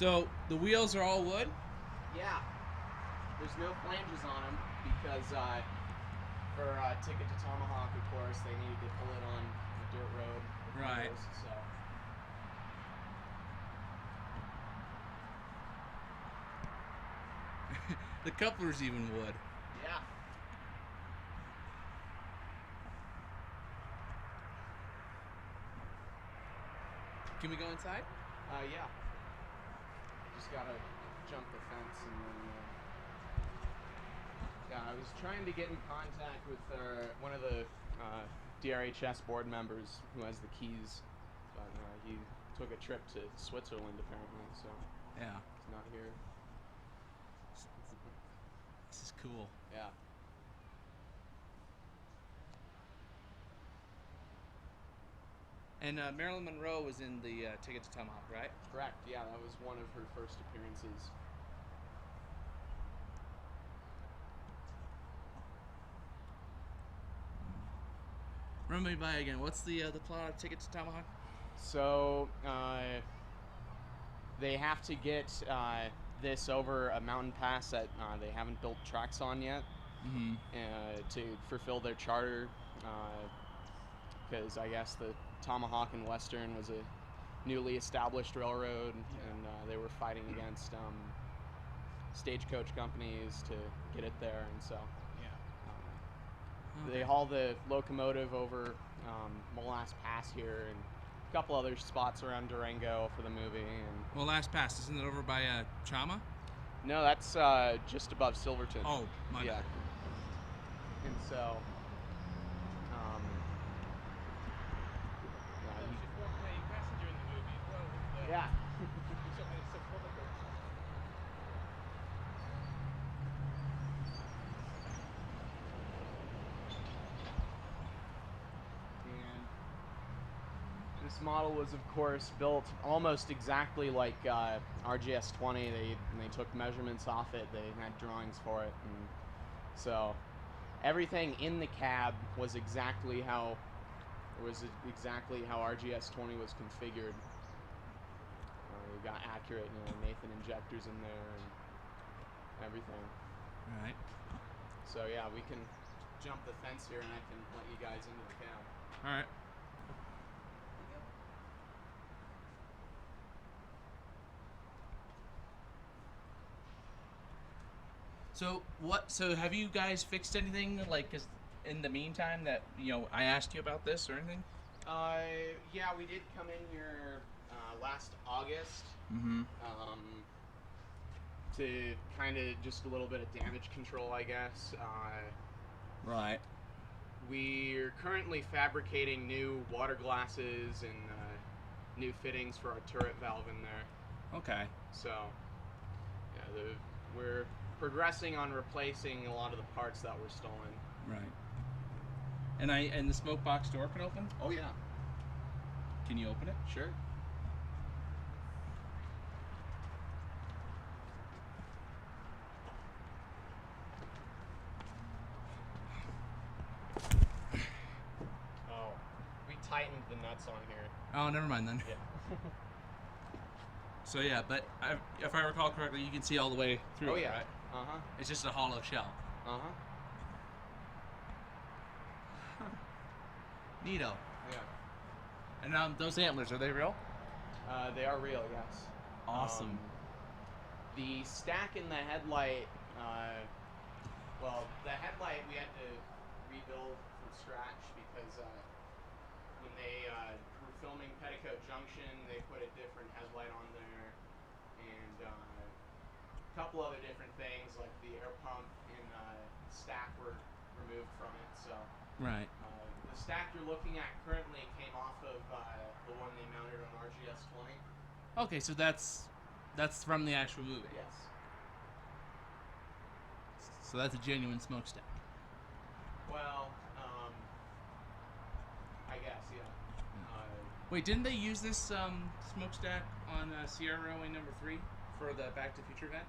So the wheels are all wood? Yeah. There's no flanges on them because for Ticket to Tomahawk, of course, they needed to pull it on the dirt road. Right. Wheels, so. The coupler's even wood. Yeah. Can we go inside? Yeah. Just gotta jump the fence and then. Yeah, I was trying to get in contact with one of the DRHS board members who has the keys, but he took a trip to Switzerland apparently, so Yeah. he's not here. This is cool. Yeah. And Marilyn Monroe was in the Ticket to Tomahawk, right? Correct. Yeah, that was one of her first appearances. Run me by again. What's the plot of Ticket to Tomahawk? So they have to get this over a mountain pass that they haven't built tracks on yet to fulfill their charter. Because I guess the Tomahawk and Western was a newly established railroad, and they were fighting against stagecoach companies to get it there, and so they haul the locomotive over Molass Pass here and a couple other spots around Durango for the movie. And Molass Pass, isn't it over by Chama? no, that's just above Silverton. Oh, my bad. And so yeah. And this model was, of course, built almost exactly like RGS 20. They took measurements off it. They had drawings for it, and so everything in the cab was exactly how RGS 20 was configured. We got accurate, Nathan injectors in there and everything. Right. So yeah, we can jump the fence here, and I can let you guys into the cab. All right. So have you guys fixed anything, like, 'cause in the meantime that, I asked you about this or anything? Yeah, we did come in here last August to kind of just a little bit of damage control, I guess. Right. We're currently fabricating new water glasses and new fittings for our turret valve in there. Okay. So, yeah, we're progressing on replacing a lot of the parts that were stolen. Right. And the smoke box door can open? Oh yeah. Can you open it? Sure. Oh, we tightened the nuts on here. Oh, never mind then. Yeah. So yeah, but if I recall correctly, you can see all the way through. Oh it, yeah. Right? Uh-huh. It's just a hollow shell. Uh-huh. Neato. Yeah. And those antlers, are they real? They are real, yes. Awesome. The stack in the headlight, the headlight we had to rebuild from scratch because when they were filming Petticoat Junction, they put a different headlight on there, and a couple other different things like the air pump and stack were removed from it. So Right. the stack you're looking at currently came off of the one they mounted on RGS 20. Okay, so that's from the actual movie. Yes. So that's a genuine smokestack. Well, I guess, yeah. Wait, didn't they use this smokestack on Sierra Railway number 3 for the Back to the Future event?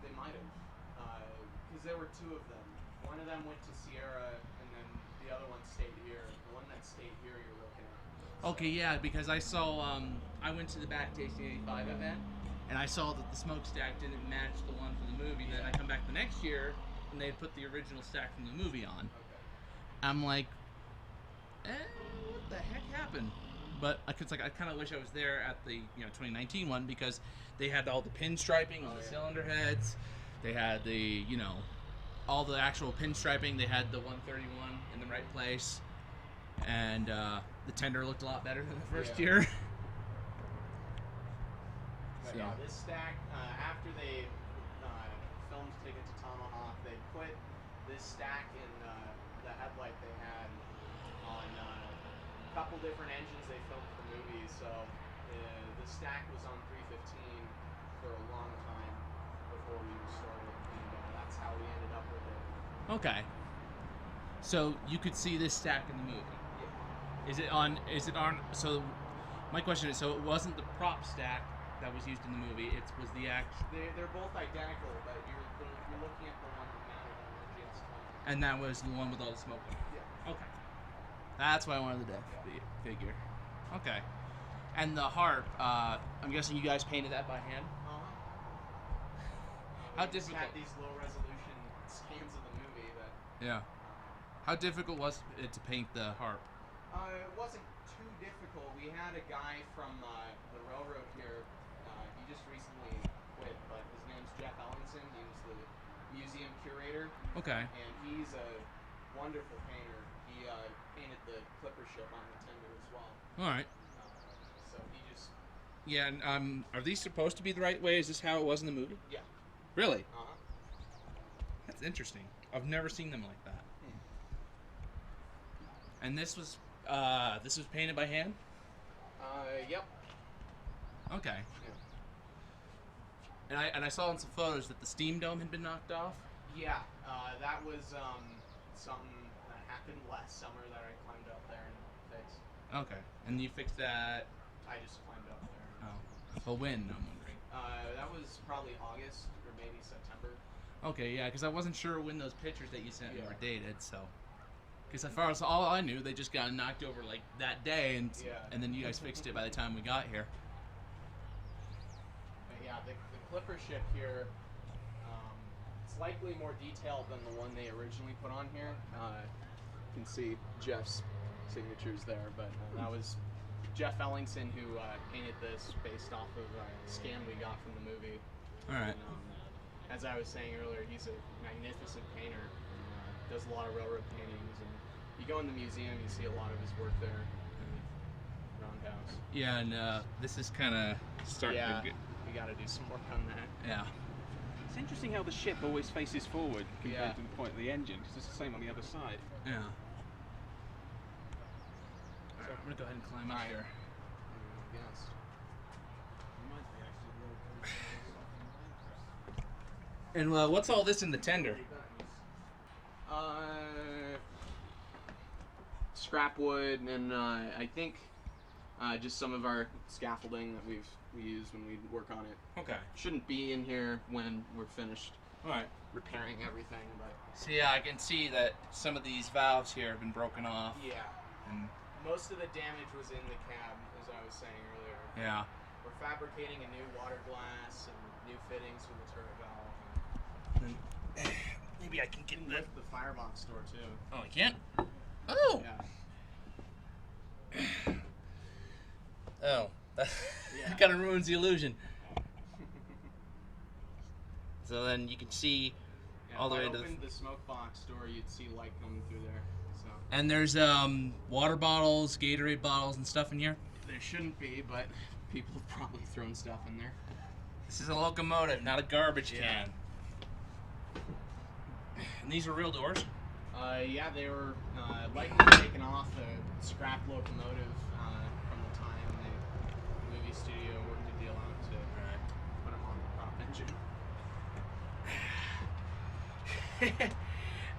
They might have, because there were two of them. One of them went to Sierra, and then the other one stayed here. The one that stayed here you're looking at. Okay, yeah, because I saw, I went to the Back to 1885 event, and I saw that the smokestack didn't match the one from the movie. Then I come back the next year, and they put the original stack from the movie on. Okay. I'm like, what the heck happened? But I kind of wish I was there at the 2019 one, because they had all the pinstriping on the cylinder heads. They had the all the actual pinstriping. They had the 131 in the right place, and the tender looked a lot better than the first year. But yeah, this stack, after they filmed Ticket to Tomahawk, they put this stack in the headlight they had on a couple different engines they filmed for movies. So the stack was on 315 for a long time before we restored it, and that's how we ended up with it. Okay. So you could see this stack in the movie. Yeah. Is it on? So my question is, so it wasn't the prop stack that was used in the movie. It was the actual. They're both identical, but you're looking at the one that mounted on the GS20. And that was the one with all the smoke. Yeah. Okay. That's why I wanted the figure. Okay. And the harp, I'm guessing you guys painted that by hand? How We just difficult? had these low resolution scans of the movie that. Yeah. How difficult was it to paint the harp? It wasn't too difficult. We had a guy from the railroad here. He just recently quit, but his name's Jeff Ellingson. He was the museum curator, Okay. and he's a wonderful painter. He painted the clipper ship on the tender as well. All right. So he just. Yeah. And are these supposed to be the right way? Is this how it was in the movie? Yeah. Really? Uh-huh. That's interesting. I've never seen them like that. And this was painted by hand? Yep. Okay. Yeah. And I saw in some photos that the steam dome had been knocked off. Yeah. That was something that happened last summer that I climbed up there and fixed. Okay. And you fixed that? I just climbed up there. Oh. Well, when? I'm wondering. That was probably August or maybe September. Okay, yeah, because I wasn't sure when those pictures that you sent me Yeah. were dated, so. Because as far as all I knew, they just got knocked over like that day, and then you guys fixed it by the time we got here. But yeah, the clipper ship here, it's likely more detailed than the one they originally put on here. You can see Jeff's signatures there, but that was Jeff Ellingson who painted this based off of a scan we got from the movie. All right. And, as I was saying earlier, he's a magnificent painter. Does a lot of railroad paintings, and you go in the museum, you see a lot of his work there. Roundhouse. Yeah, and this is kind of starting Yeah, to get. we got to do some work on that. Yeah. It's interesting how the ship always faces forward compared Yeah. to the point of the engine, because it's the same on the other side. Yeah. So I'm gonna go ahead and climb up here. Yes. And what's all this in the tender? Scrap wood, and I think just some of our scaffolding that we use when we work on it. Okay. Shouldn't be in here when we're finished All right. repairing everything, but So yeah, I can see that some of these valves here have been broken off. yeah, And most of the damage was in the cab, as I was saying earlier. yeah. We're fabricating a new water glass and new fittings for the turret valve. And maybe I can get And the. lift the firebox door too. Oh, I can't. Oh. Yeah. Oh. That Yeah. kind of ruins the illusion. So then you can see Yeah, all the if way I to the. opened the smoke box door, you'd see light coming through there. So And there's water bottles, Gatorade bottles, and stuff in here. there shouldn't be, but people have probably thrown stuff in there. This is a locomotive, not a garbage Yeah. can. And these are real doors. Yeah, they were likely taken off a scrap locomotive from the time the movie studio worked a deal out to put them on the prop engine.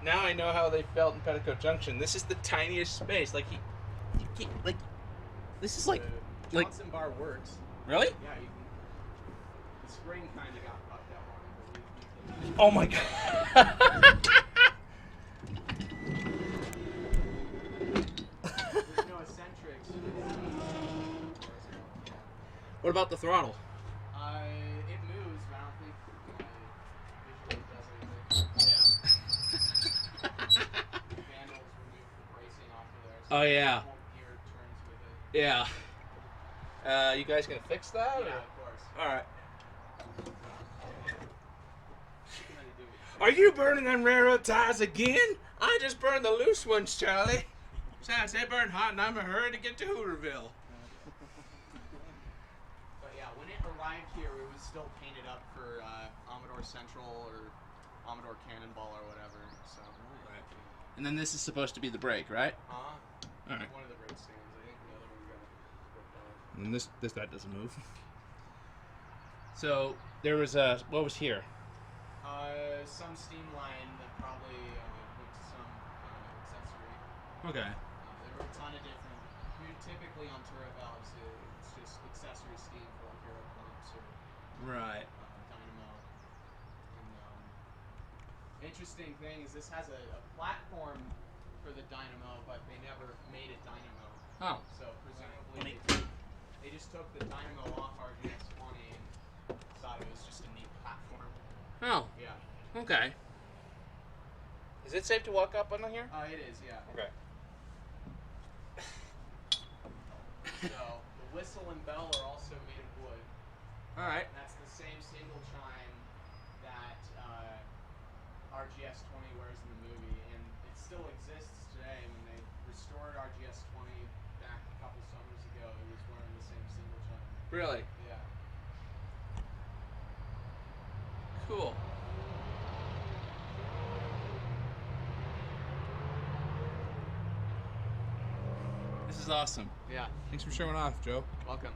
Now I know how they felt in Petticoat Junction. This is the tiniest space. Like this is like The Johnson bar works. really? Yeah, you can. The spring kind of got fucked up on it, but we Oh my god. there's no eccentrics. What about the throttle? Oh, yeah. Won't gear turns with it. Yeah. You guys gonna fix that? Yeah, or? of course. All right. How do you do it? Are you burning them railroad ties again? I just burned the loose ones, Charlie. Besides, they burn hot, and I'm in a hurry to get to Hooterville. But yeah, when it arrived here, it was still painted up for Amador Central or Amador Cannonball or whatever. So. Right. And then this is supposed to be the brake, right? All right. One of the brake stands. I think the other one got ripped off. And that doesn't move. So there was what was here? Some steam line that probably went to some accessory. Okay. There were a ton of different. Typically on turret valves, it's just accessory steam for like aero pumps or Right. dynamo. And interesting thing is this has a platform for the dynamo, but they never made a dynamo. Oh. So presumably they just took the dynamo off RGX-20 and thought it was just a neat platform. Oh. Yeah. Okay. Is it safe to walk up on here? It is, yeah. Okay. So the whistle and bell are also made of wood. All right. That's the same single chime that RGS-20 wears in the movie, and it still exists today. When they restored RGS-20 back a couple summers ago, it was wearing the same single chime. Really? Yeah. Cool. This is awesome. Yeah. Thanks for showing off, Joe. Welcome.